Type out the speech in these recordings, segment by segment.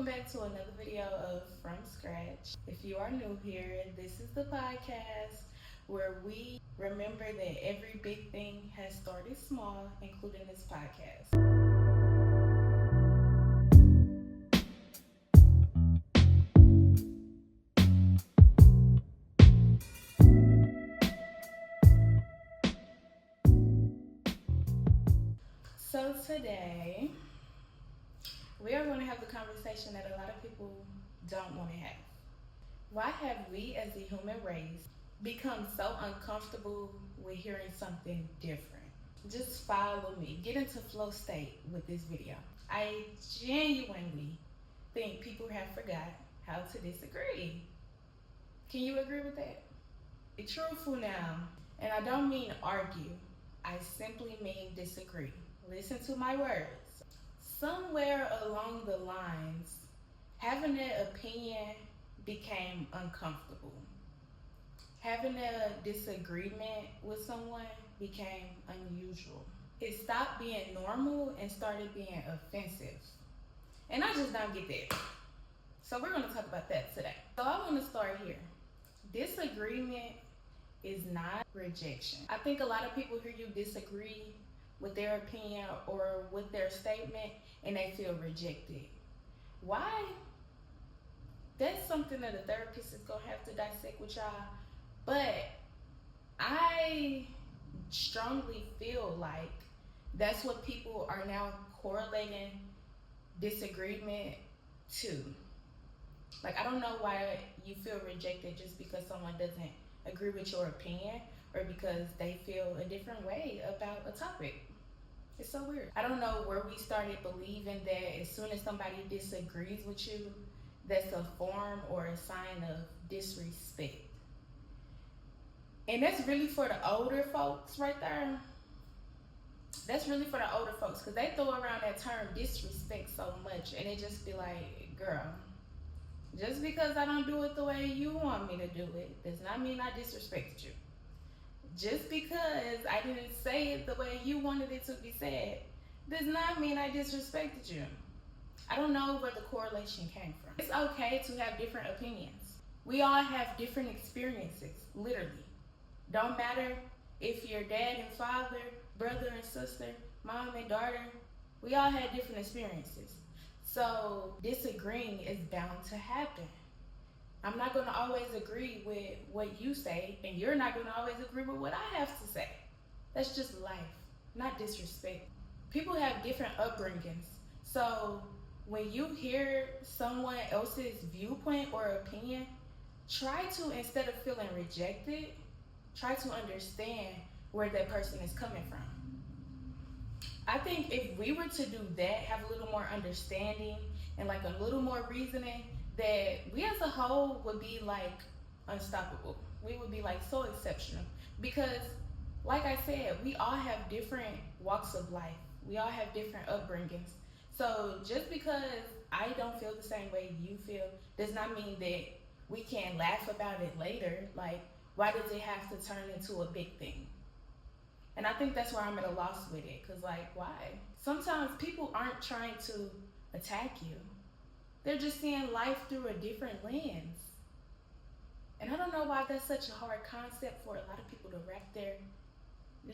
back to another video of From Scratch. If you are new here, this is the podcast where we remember that every big thing has started small, including this podcast. So today, we are going to have the conversation that a lot of people don't want to have. Why have we as the human race become so uncomfortable with hearing something different? Just follow me. Get into flow state with this video. I genuinely think people have forgot how to disagree. Can you agree with that? Be truthful now. And I don't mean argue. I simply mean disagree. Listen to my words. Somewhere along the lines, having an opinion became uncomfortable. Having a disagreement with someone became unusual. It stopped being normal and started being offensive. And I just don't get that. So we're going to talk about that today. So I want to start here. Disagreement is not rejection. I think a lot of people hear you disagree with their opinion or with their statement and they feel rejected. Why? That's something that a therapist is going to have to dissect with y'all. But I strongly feel like that's what people are now correlating disagreement to. Like, I don't know why you feel rejected just because someone doesn't agree with your opinion or because they feel a different way about a topic. It's so weird. I don't know where we started believing that as soon as somebody disagrees with you, that's a form or a sign of disrespect. And that's really for the older folks right there. That's really for the older folks because they throw around that term disrespect so much and it just be like, girl, just because I don't do it the way you want me to do it does not mean I disrespected you. Just because I didn't say it the way you wanted it to be said does not mean I disrespected you. I don't know where the correlation came from. It's okay to have different opinions. We all have different experiences, literally. Don't matter if you're dad and father, brother and sister, mom and daughter, we all had different experiences. So disagreeing is bound to happen. I'm not going to always agree with what you say, and you're not going to always agree with what I have to say. That's just life, not disrespect. People have different upbringings. So when you hear someone else's viewpoint or opinion, try to, instead of feeling rejected, try to understand where that person is coming from. I think if we were to do that, have a little more understanding and like a little more reasoning, that we as a whole would be like unstoppable. We would be like so exceptional because like I said, we all have different walks of life. We all have different upbringings. So just because I don't feel the same way you feel does not mean that we can't laugh about it later. Like, why does it have to turn into a big thing? And I think that's where I'm at a loss with it. Cause like, why? Sometimes people aren't trying to attack you. They're just seeing life through a different lens. And I don't know why that's such a hard concept for a lot of people to wrap their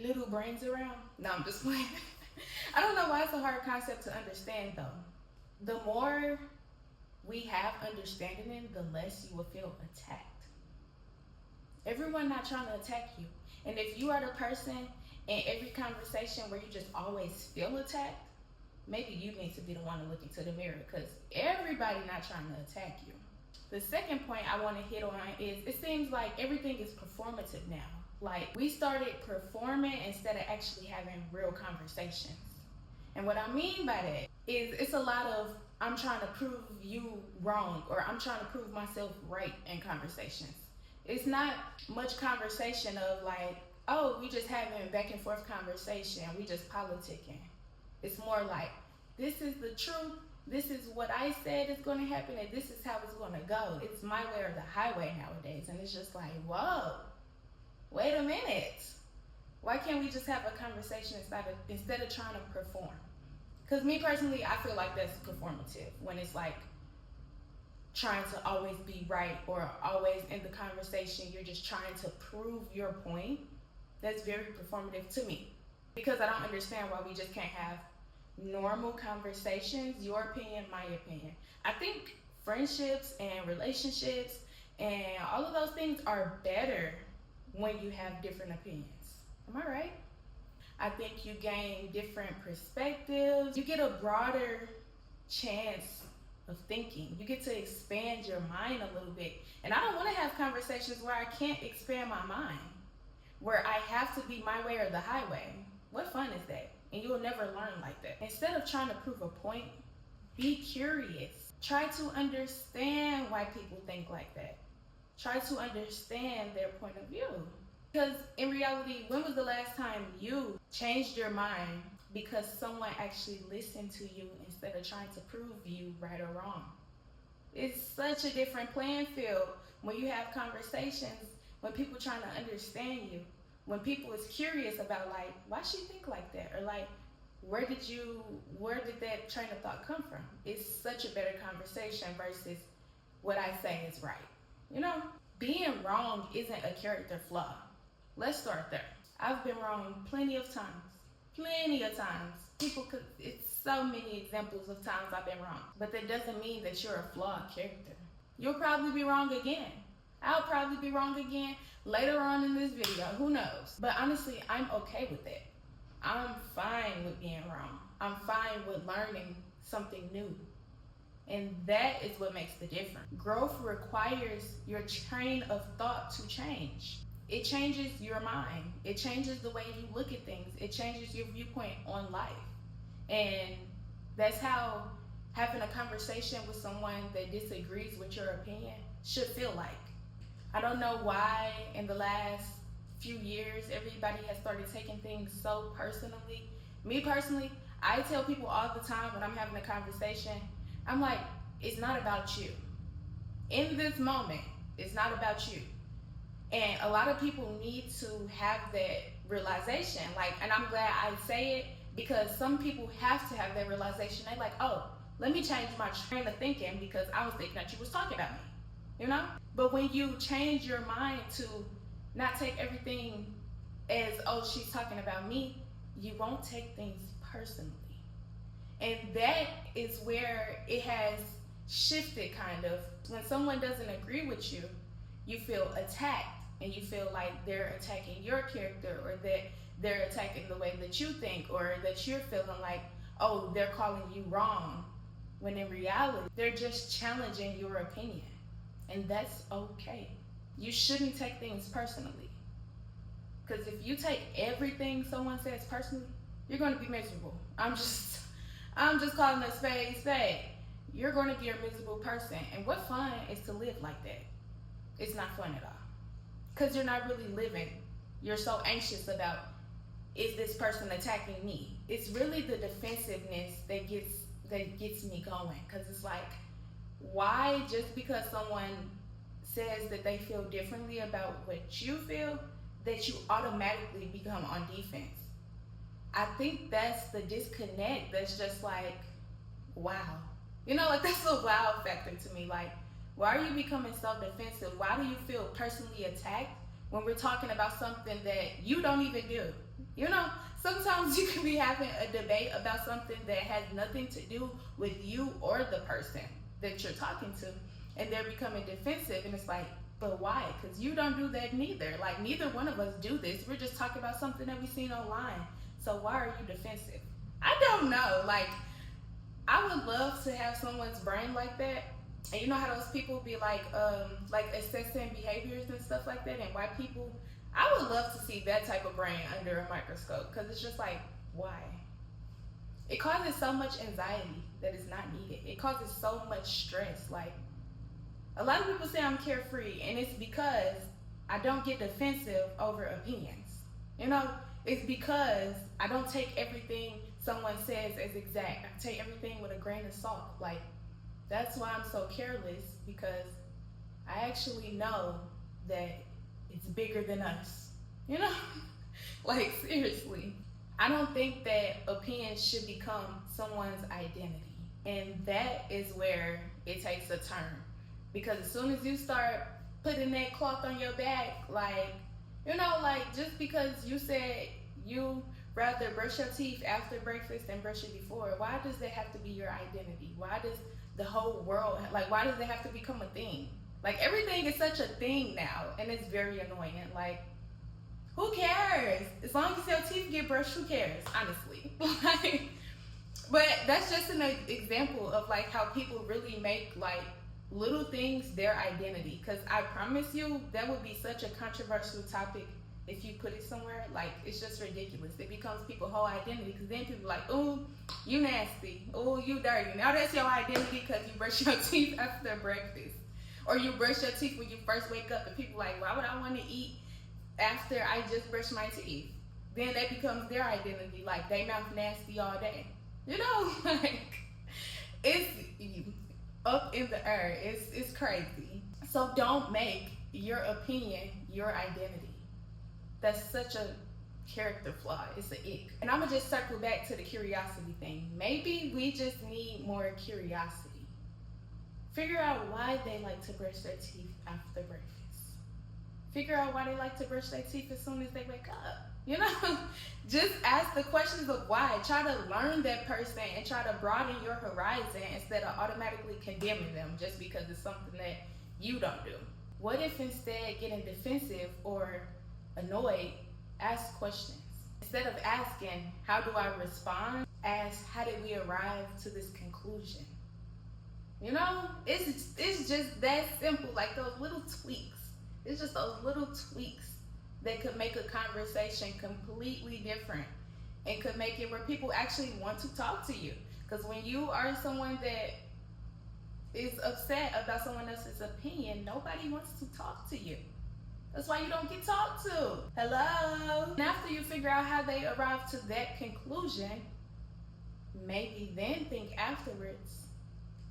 little brains around. No, I'm just playing. I don't know why it's a hard concept to understand though. The more we have understanding, the less you will feel attacked. Everyone not trying to attack you. And if you are the person in every conversation where you just always feel attacked, maybe you need to be the one to look into the mirror because everybody not trying to attack you. The second point I want to hit on is it seems like everything is performative now. Like we started performing instead of actually having real conversations. And what I mean by that is it's a lot of I'm trying to prove you wrong or I'm trying to prove myself right in conversations. It's not much conversation of like, oh, we just having back and forth conversation, we just politicking. It's more like, this is the truth, this is what I said is going to happen, and this is how it's going to go. It's my way or the highway nowadays. And it's just like, whoa, wait a minute. Why can't we just have a conversation instead of trying to perform? Because me personally, I feel like that's performative when it's like trying to always be right, or always in the conversation you're just trying to prove your point. That's very performative to me, because I don't understand why we just can't have normal conversations. Your opinion, my opinion. I think friendships and relationships and all of those things are better when you have different opinions. Am I right? I think you gain different perspectives. You get a broader chance of thinking. You get to expand your mind a little bit. And I don't want to have conversations where I can't expand my mind, where I have to be my way or the highway. What fun is that? And you'll never learn like that. Instead of trying to prove a point, be curious. Try to understand why people think like that. Try to understand their point of view. Because in reality, when was the last time you changed your mind because someone actually listened to you instead of trying to prove you right or wrong? It's such a different playing field when you have conversations, when people trying to understand you, when people is curious about, like, why she think like that? Or like, where did that train of thought come from? It's such a better conversation versus what I say is right. You know, being wrong isn't a character flaw. Let's start there. I've been wrong plenty of times. It's so many examples of times I've been wrong. But that doesn't mean that you're a flawed character. You'll probably be wrong again. I'll probably be wrong again later on in this video. Who knows? But honestly, I'm okay with that. I'm fine with being wrong. I'm fine with learning something new. And that is what makes the difference. Growth requires your train of thought to change. It changes your mind. It changes the way you look at things. It changes your viewpoint on life. And that's how having a conversation with someone that disagrees with your opinion should feel like. I don't know why in the last few years everybody has started taking things so personally. Me personally, I tell people all the time when I'm having a conversation, I'm like, it's not about you. In this moment, it's not about you. And a lot of people need to have that realization. Like, and I'm glad I say it, because some people have to have that realization. They're like, oh, let me change my train of thinking because I was thinking that you was talking about me, you know? But when you change your mind to not take everything as, oh, she's talking about me, you won't take things personally. And that is where it has shifted, kind of. When someone doesn't agree with you, you feel attacked, and you feel like they're attacking your character, or that they're attacking the way that you think, or that you're feeling like, oh, they're calling you wrong. When in reality, they're just challenging your opinion. And that's okay. You shouldn't take things personally. Because if you take everything someone says personally, you're going to be miserable. I'm just calling a spade spade. You're going to be a miserable person. And what fun is to live like that? It's not fun at all. Because you're not really living. You're so anxious about, is this person attacking me? It's really the defensiveness that gets me going. Because it's like, why just because someone says that they feel differently about what you feel, that you automatically become on defense? I think that's the disconnect. That's just like, wow. You know, like, that's a wow factor to me. Like, why are you becoming so defensive? Why do you feel personally attacked when we're talking about something that you don't even do? You know, sometimes you can be having a debate about something that has nothing to do with you or the person that you're talking to, and they're becoming defensive, and it's like, but why? Because you don't do that neither. Like, neither one of us do this. We're just talking about something that we've seen online. So why are you defensive? I don't know. Like, I would love to have someone's brain like that. And you know how those people be like assessing behaviors and stuff like that, and white people, I would love to see that type of brain under a microscope, because it's just like, why? It causes so much anxiety that is not needed. It causes so much stress. Like, a lot of people say I'm carefree, and it's because I don't get defensive over opinions. You know, it's because I don't take everything someone says as exact. I take everything with a grain of salt. Like, that's why I'm so careless, because I actually know that it's bigger than us. You know? Like, seriously. I don't think that opinions should become someone's identity. And that is where it takes a turn. Because as soon as you start putting that cloth on your back, like, you know, like just because you said you rather brush your teeth after breakfast than brush it before, why does that have to be your identity? Why does the whole world, like, why does it have to become a thing? Like, everything is such a thing now, and it's very annoying. Like, who cares? As long as your teeth get brushed, who cares? Honestly. Like, but that's just an example of like how people really make like little things their identity. Because I promise you, that would be such a controversial topic if you put it somewhere. Like, it's just ridiculous. It becomes people's whole identity. Because then people are like, ooh, you nasty. Ooh, you dirty. Now that's your identity because you brush your teeth after breakfast. Or you brush your teeth when you first wake up. And people are like, why would I want to eat after I just brush my teeth? Then that becomes their identity. Like, they mouth nasty all day. You know, like, it's up in the air. It's crazy. So don't make your opinion your identity. That's such a character flaw. It's an ick. And I'm going to just circle back to the curiosity thing. Maybe we just need more curiosity. Figure out why they like to brush their teeth after breakfast. Figure out why they like to brush their teeth as soon as they wake up. You know, just ask the questions of why. Try to learn that person and try to broaden your horizon instead of automatically condemning them just because it's something that you don't do. What if instead getting defensive or annoyed, ask questions? Instead of asking, how do I respond? Ask, how did we arrive to this conclusion? You know, it's just that simple, like those little tweaks. It's just those little tweaks that could make a conversation completely different and could make it where people actually want to talk to you. Because when you are someone that is upset about someone else's opinion, nobody wants to talk to you. That's why you don't get talked to. Hello? And after you figure out how they arrived to that conclusion, maybe then think afterwards,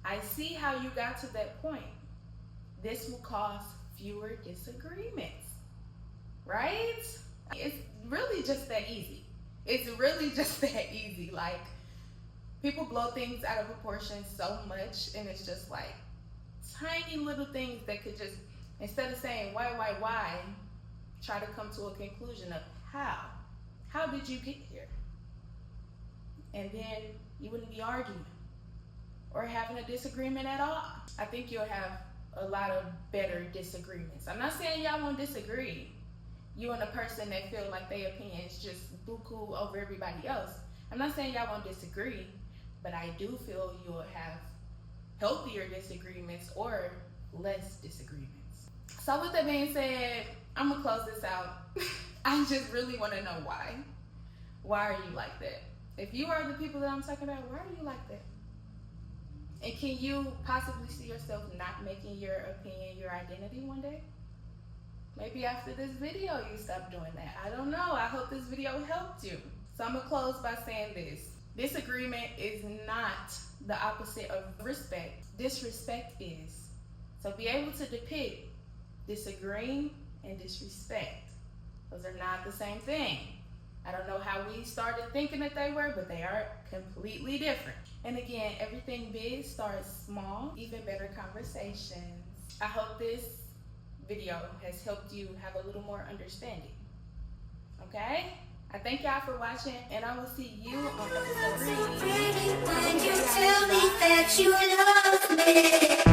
I see how you got to that point. This will cause fewer disagreements. Right? It's really just that easy. It's really just that easy. Like, people blow things out of proportion so much, and it's just like tiny little things that could just, instead of saying why, try to come to a conclusion of how did you get here? And then you wouldn't be arguing or having a disagreement at all. I think you'll have a lot of better disagreements. I'm not saying y'all won't disagree. You and a person that feel like their opinion is just buku over everybody else. I'm not saying y'all won't disagree, but I do feel you'll have healthier disagreements or less disagreements. So with that being said, I'm gonna close this out. I just really want to know why. Why are you like that? If you are the people that I'm talking about, why are you like that? And can you possibly see yourself not making your opinion your identity one day? Maybe after this video you stop doing that. I don't know. I hope this video helped you. So I'm going to close by saying this. Disagreement is not the opposite of respect. Disrespect is. So be able to depict disagreeing and disrespect. Those are not the same thing. I don't know how we started thinking that they were, but they are completely different. And again, everything big starts small, even better conversations. I hope this video has helped you have a little more understanding. Okay? I thank y'all for watching, and I will see you on episode 3. When you tell me that you love me.